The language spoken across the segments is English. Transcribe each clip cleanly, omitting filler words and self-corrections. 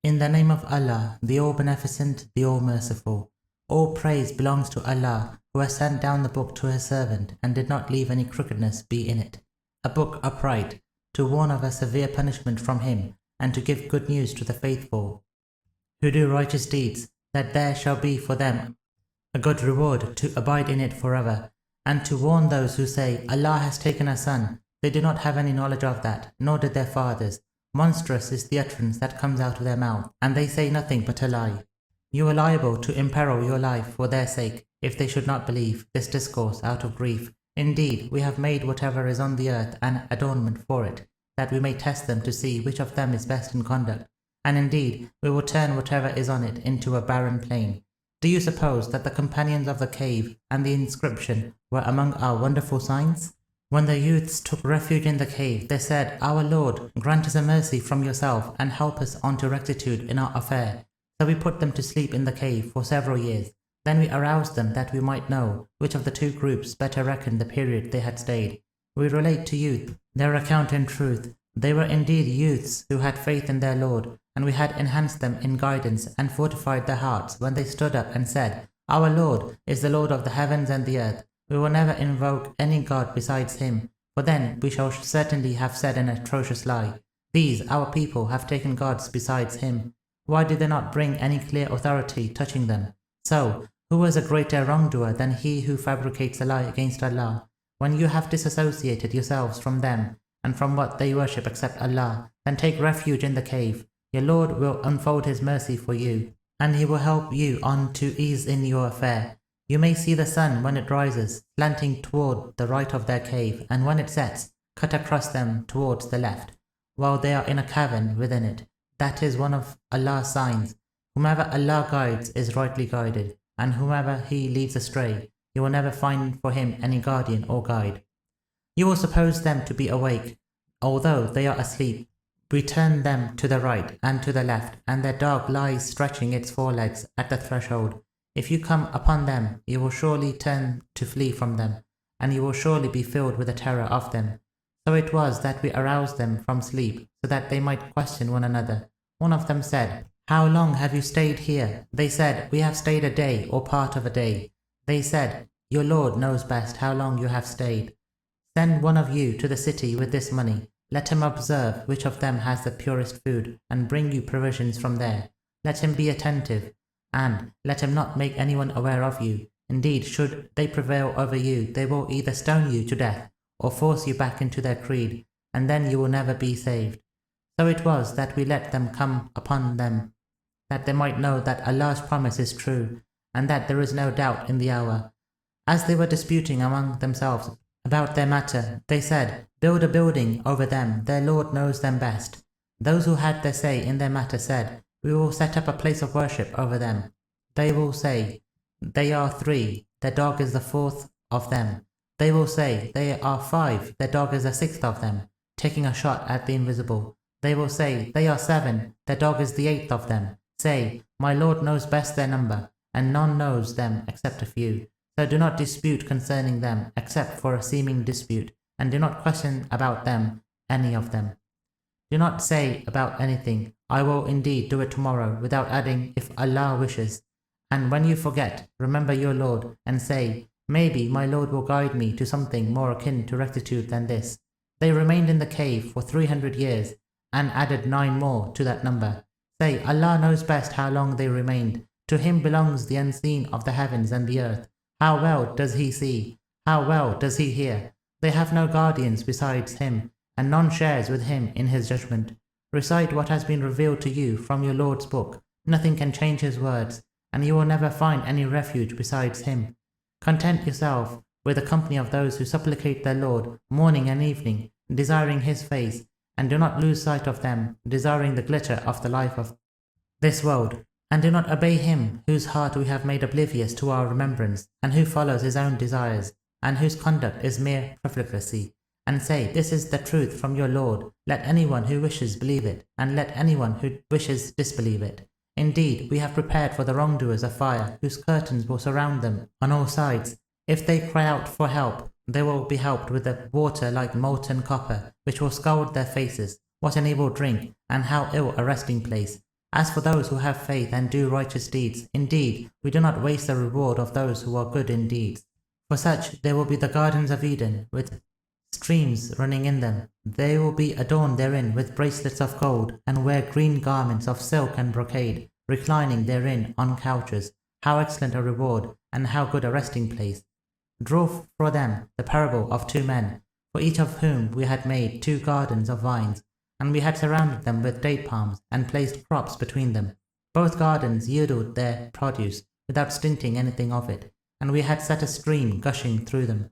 In the name of Allah, the All-Beneficent, the All-Merciful. All praise belongs to Allah, who has sent down the book to his servant, and did not leave any crookedness be in it. A book upright, to warn of a severe punishment from him, and to give good news to the faithful, who do righteous deeds, that there shall be for them a good reward, to abide in it forever, and to warn those who say, Allah has taken a son. They do not have any knowledge of that, nor did their fathers. Monstrous is the utterance that comes out of their mouth, and they say nothing but a lie. You are liable to imperil your life for their sake, if they should not believe this discourse out of grief. Indeed, we have made whatever is on the earth an adornment for it, that we may test them to see which of them is best in conduct. And indeed, we will turn whatever is on it into a barren plain. Do you suppose that the companions of the cave and the inscription were among our wonderful signs? When the youths took refuge in the cave, they said, Our Lord, grant us a mercy from yourself and help us on to rectitude in our affair. So we put them to sleep in the cave for several years. Then we aroused them that we might know which of the two groups better reckoned the period they had stayed. We relate to you their account in truth. They were indeed youths who had faith in their Lord, and we had enhanced them in guidance and fortified their hearts when they stood up and said, Our Lord is the Lord of the heavens and the earth. We will never invoke any god besides him, for then we shall certainly have said an atrocious lie. These, our people, have taken gods besides him. Why do they not bring any clear authority touching them? So, who is a greater wrongdoer than he who fabricates a lie against Allah? When you have disassociated yourselves from them, and from what they worship except Allah, then take refuge in the cave. Your Lord will unfold his mercy for you, and he will help you on to ease in your affair. You may see the sun when it rises, slanting toward the right of their cave, and when it sets, cut across them towards the left, while they are in a cavern within it. That is one of Allah's signs. Whomever Allah guides is rightly guided, and whomever he leads astray, you will never find for him any guardian or guide. You will suppose them to be awake, although they are asleep. We turn them to the right and to the left, and their dog lies stretching its forelegs at the threshold. If you come upon them, you will surely turn to flee from them, and you will surely be filled with the terror of them. So it was that we aroused them from sleep, so that they might question one another. One of them said, How long have you stayed here? They said, We have stayed a day or part of a day. They said, Your Lord knows best how long you have stayed. Send one of you to the city with this money. Let him observe which of them has the purest food, and bring you provisions from there. Let him be attentive, and let him not make anyone aware of you. Indeed, should they prevail over you, they will either stone you to death, or force you back into their creed, and then you will never be saved. So it was that we let them come upon them, that they might know that Allah's promise is true, and that there is no doubt in the hour. As they were disputing among themselves about their matter, they said, Build a building over them, their Lord knows them best. Those who had their say in their matter said, We will set up a place of worship over them. They will say, They are 3, their dog is the 4th of them. They will say, They are 5, their dog is the 6th of them, taking a shot at the invisible. They will say, They are 7, their dog is the 8th of them. Say, My Lord knows best their number, and none knows them except a few. So do not dispute concerning them, except for a seeming dispute, and do not question about them, any of them. Do not say about anything, I will indeed do it tomorrow, without adding, if Allah wishes. And when you forget, remember your Lord, and say, Maybe my Lord will guide me to something more akin to rectitude than this. They remained in the cave for 300 years, and added 9 more to that number. Say, Allah knows best how long they remained. To him belongs the unseen of the heavens and the earth. How well does he see? How well does he hear? They have no guardians besides him, and none shares with him in his judgment. Recite what has been revealed to you from your Lord's book. Nothing can change his words, and you will never find any refuge besides him. Content yourself with the company of those who supplicate their Lord morning and evening, desiring his face, and do not lose sight of them, desiring the glitter of the life of this world. And do not obey him whose heart we have made oblivious to our remembrance, and who follows his own desires, and whose conduct is mere profligacy. And say, This is the truth from your Lord. Let anyone who wishes believe it, and let anyone who wishes disbelieve it. Indeed, we have prepared for the wrongdoers a fire, whose curtains will surround them on all sides. If they cry out for help, they will be helped with a water like molten copper, which will scald their faces. What an evil drink, and how ill a resting place! As for those who have faith and do righteous deeds, indeed, we do not waste the reward of those who are good in deeds. For such there will be the gardens of Eden, with streams running in them. They will be adorned therein with bracelets of gold, and wear green garments of silk and brocade, reclining therein on couches. How excellent a reward, and how good a resting place! Draw for them the parable of two men, for each of whom we had made 2 gardens of vines, and we had surrounded them with date palms, and placed crops between them. Both gardens yielded their produce, without stinting anything of it, and we had set a stream gushing through them.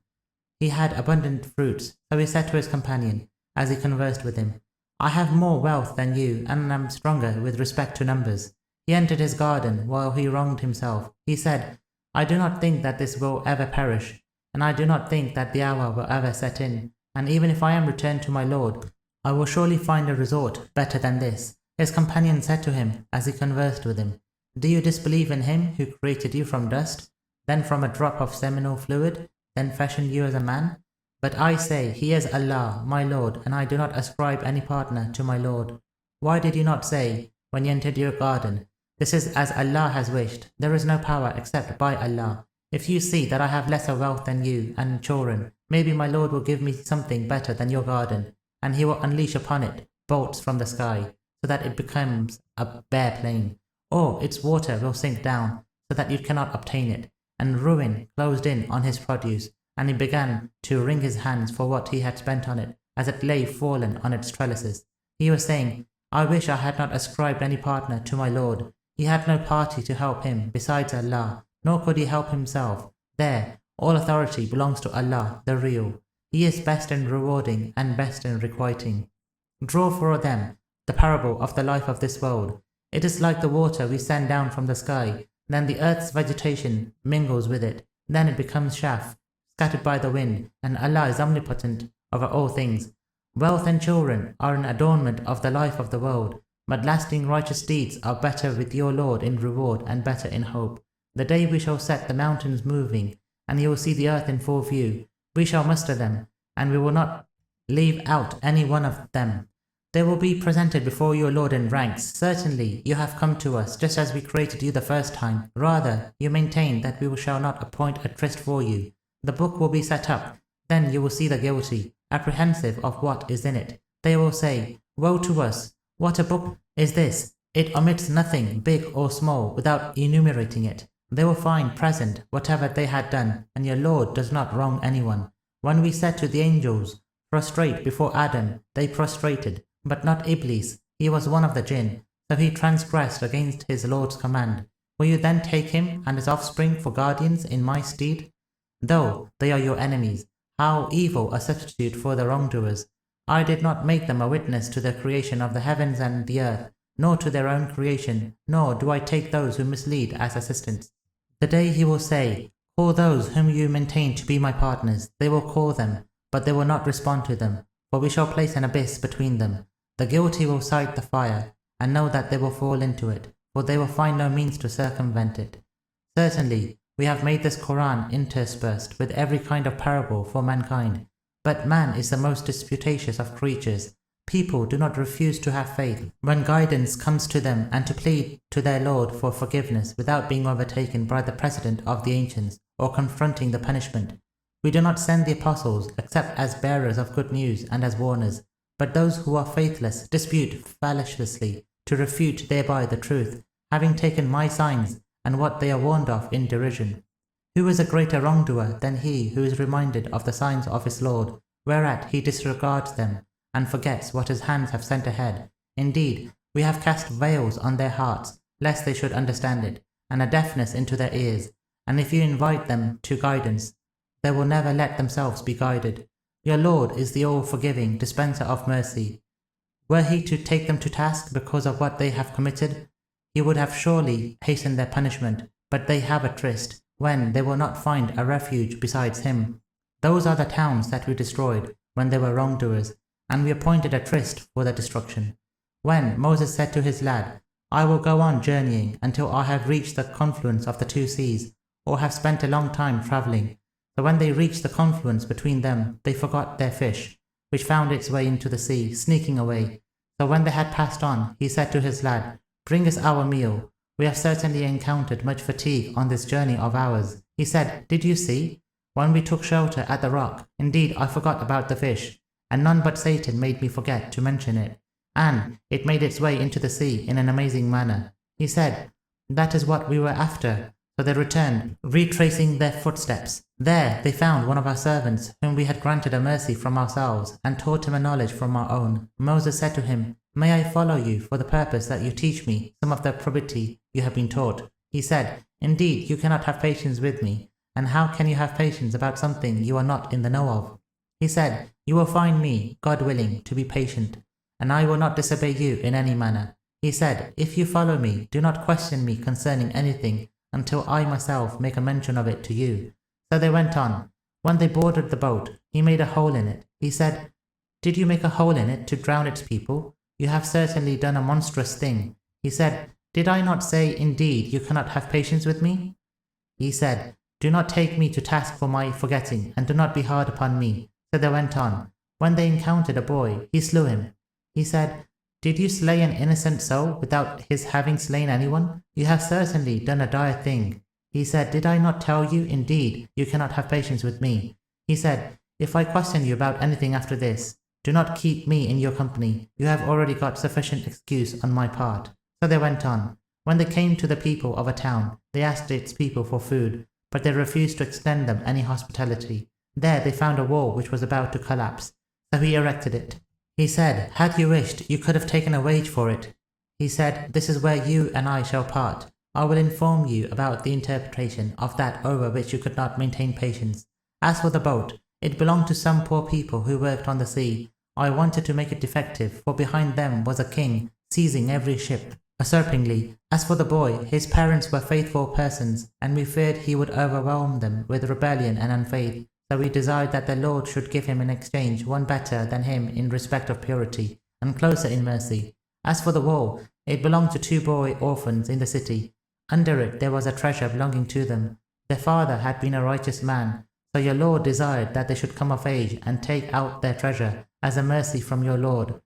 He had abundant fruits, so he said to his companion, as he conversed with him, I have more wealth than you, and am stronger with respect to numbers. He entered his garden while he wronged himself. He said, I do not think that this will ever perish, and I do not think that the hour will ever set in, and even if I am returned to my Lord, I will surely find a resort better than this. His companion said to him, as he conversed with him, Do you disbelieve in him who created you from dust, then from a drop of seminal fluid, then fashioned you as a man? But I say, He is Allah, my Lord, and I do not ascribe any partner to my Lord. Why did you not say, when you entered your garden, This is as Allah has wished, there is no power except by Allah. If you see that I have lesser wealth than you and children, maybe my Lord will give me something better than your garden, and He will unleash upon it bolts from the sky, so that it becomes a bare plain, or its water will sink down, so that you cannot obtain it, and ruin closed in on his produce, and he began to wring his hands for what he had spent on it, as it lay fallen on its trellises. He was saying, I wish I had not ascribed any partner to my Lord. He had no party to help him besides Allah, nor could he help himself. There, all authority belongs to Allah, the Real. He is best in rewarding and best in requiting. Draw for them the parable of the life of this world. It is like the water we send down from the sky, then the earth's vegetation mingles with it, then it becomes chaff, scattered by the wind, and Allah is omnipotent over all things. Wealth and children are an adornment of the life of the world, but lasting righteous deeds are better with your Lord in reward and better in hope. The day we shall set the mountains moving, and you will see the earth in full view, we shall muster them, and we will not leave out any one of them. They will be presented before your Lord in ranks. Certainly, you have come to us just as we created you the first time. Rather, you maintain that we shall not appoint a tryst for you. The book will be set up. Then you will see the guilty, apprehensive of what is in it. They will say, Woe to us! What a book is this! It omits nothing, big or small, without enumerating it. They will find present whatever they had done, and your Lord does not wrong anyone. When we said to the angels, Prostrate before Adam, they prostrated, but not Iblis. He was one of the jinn, so he transgressed against his Lord's command. Will you then take him and his offspring for guardians in my stead? Though they are your enemies, how evil a substitute for the wrongdoers! I did not make them a witness to the creation of the heavens and the earth, nor to their own creation, nor do I take those who mislead as assistants. The day he will say, Call those whom you maintain to be my partners. They will call them, but they will not respond to them, for we shall place an abyss between them. The guilty will sight the fire, and know that they will fall into it, for they will find no means to circumvent it. Certainly, we have made this Quran interspersed with every kind of parable for mankind, but man is the most disputatious of creatures. People do not refuse to have faith when guidance comes to them and to plead to their Lord for forgiveness without being overtaken by the precedent of the ancients or confronting the punishment. We do not send the apostles except as bearers of good news and as warners, but those who are faithless dispute fallaciously to refute thereby the truth, having taken my signs and what they are warned of in derision. Who is a greater wrongdoer than he who is reminded of the signs of his Lord, whereat he disregards them and forgets what his hands have sent ahead? Indeed, we have cast veils on their hearts, lest they should understand it, and a deafness into their ears, and if you invite them to guidance, they will never let themselves be guided. Your Lord is the all-forgiving, dispenser of mercy. Were he to take them to task because of what they have committed, he would have surely hastened their punishment, but they have a tryst, when they will not find a refuge besides him. Those are the towns that we destroyed when they were wrongdoers, and we appointed a tryst for their destruction. When Moses said to his lad, I will go on journeying until I have reached the confluence of the 2 seas, or have spent a long time travelling. So when they reached the confluence between them, they forgot their fish, which found its way into the sea, sneaking away. So when they had passed on, he said to his lad, "Bring us our meal. We have certainly encountered much fatigue on this journey of ours." He said, "Did you see? When we took shelter at the rock, indeed I forgot about the fish, and none but Satan made me forget to mention it, and it made its way into the sea in an amazing manner." He said, "That is what we were after." So they returned, retracing their footsteps. There they found one of our servants, whom we had granted a mercy from ourselves, and taught him a knowledge from our own. Moses said to him, "May I follow you for the purpose that you teach me some of the probity you have been taught?" He said, "Indeed, you cannot have patience with me, and how can you have patience about something you are not in the know of?" He said, "You will find me, God willing, to be patient, and I will not disobey you in any manner." He said, "If you follow me, do not question me concerning anything until I myself make a mention of it to you." So they went on. When they boarded the boat, he made a hole in it. He said, "Did you make a hole in it to drown its people? You have certainly done a monstrous thing." He said, "Did I not say, indeed, you cannot have patience with me?" He said, "Do not take me to task for my forgetting, and do not be hard upon me." So they went on. When they encountered a boy, he slew him. He said, "Did you slay an innocent soul without his having slain anyone? You have certainly done a dire thing." He said, "Did I not tell you, indeed, you cannot have patience with me?" He said, "If I question you about anything after this, do not keep me in your company. You have already got sufficient excuse on my part." So they went on. When they came to the people of a town, they asked its people for food, but they refused to extend them any hospitality. There they found a wall which was about to collapse, so he erected it. He said, "Had you wished, you could have taken a wage for it." He said, "This is where you and I shall part. I will inform you about the interpretation of that over which you could not maintain patience. As for the boat, it belonged to some poor people who worked on the sea. I wanted to make it defective, for behind them was a king, seizing every ship, usurpingly. As for the boy, his parents were faithful persons, and we feared he would overwhelm them with rebellion and unfaith. So we desired that the Lord should give him in exchange one better than him in respect of purity, and closer in mercy. As for the wall, it belonged to two boy orphans in the city. Under it there was a treasure belonging to them. Their father had been a righteous man, so your Lord desired that they should come of age and take out their treasure as a mercy from your Lord.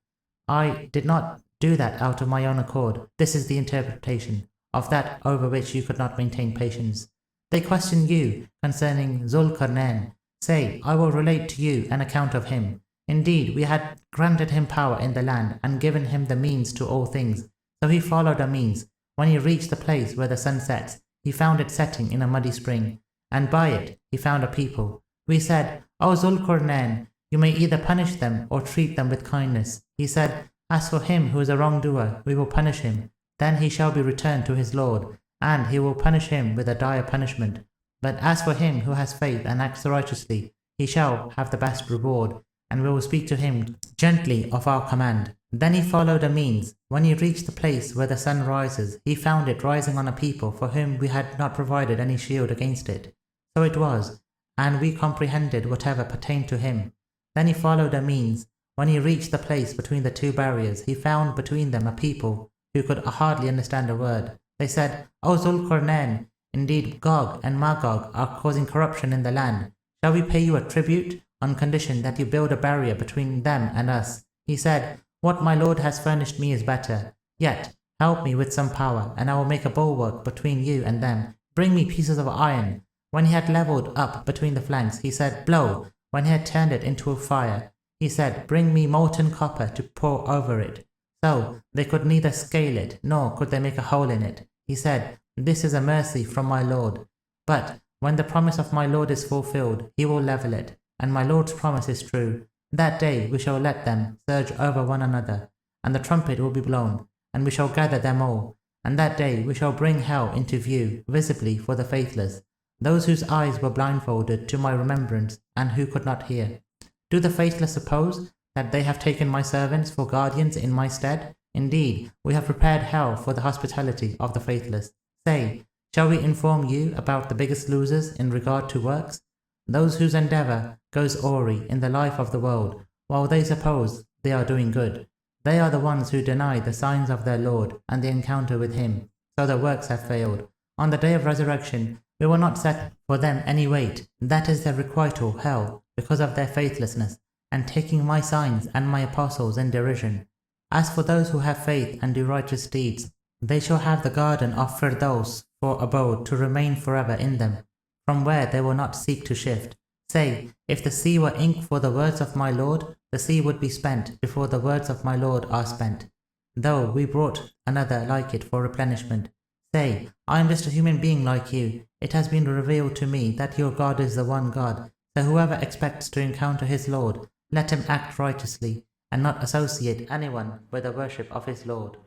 I did not do that out of my own accord. This is the interpretation of that over which you could not maintain patience. They question you concerning Zul-Qarnayn. Say, I will relate to you an account of him. Indeed, we had granted him power in the land and given him the means to all things. So he followed the means. When he reached the place where the sun sets, he found it setting in a muddy spring, and by it he found a people. We said, O Zul-Qarnayn, you may either punish them or treat them with kindness. He said, As for him who is a wrongdoer, we will punish him. Then he shall be returned to his Lord, and he will punish him with a dire punishment. But as for him who has faith and acts righteously, he shall have the best reward, and we will speak to him gently of our command. Then he followed a means. When he reached the place where the sun rises, he found it rising on a people for whom we had not provided any shield against it. So it was, and we comprehended whatever pertained to him. Then he followed a means. When he reached the place between the two barriers, he found between them a people who could hardly understand a word. They said, O Zul-Qarnayn, indeed Gog and Magog are causing corruption in the land. Shall we pay you a tribute on condition that you build a barrier between them and us? He said, What my Lord has furnished me is better. Yet, help me with some power, and I will make a bulwark between you and them. Bring me pieces of iron. When he had levelled up between the flanks, he said, Blow. When he had turned it into a fire, he said, Bring me molten copper to pour over it. So they could neither scale it, nor could they make a hole in it. He said, This is a mercy from my Lord. But when the promise of my Lord is fulfilled, he will level it, and my Lord's promise is true. That day we shall let them surge over one another, and the trumpet will be blown, and we shall gather them all. And that day we shall bring hell into view, visibly for the faithless, those whose eyes were blindfolded to my remembrance, and who could not hear. Do the faithless suppose that they have taken my servants for guardians in my stead? Indeed, we have prepared hell for the hospitality of the faithless. Say, shall we inform you about the biggest losers in regard to works? Those whose endeavour goes awry in the life of the world, while they suppose they are doing good. They are the ones who deny the signs of their Lord and the encounter with him, so their works have failed. On the day of resurrection, we will not set for them any weight, that is their requital, hell, because of their faithlessness, and taking my signs and my apostles in derision. As for those who have faith and do righteous deeds, They shall have the garden of Firdaus for abode to remain forever in them, from where they will not seek to shift. Say, if the sea were ink for the words of my Lord, the sea would be spent before the words of my Lord are spent, though we brought another like it for replenishment. Say, I am just a human being like you. It has been revealed to me that your God is the one God, so whoever expects to encounter his Lord, let him act righteously, and not associate anyone with the worship of his Lord.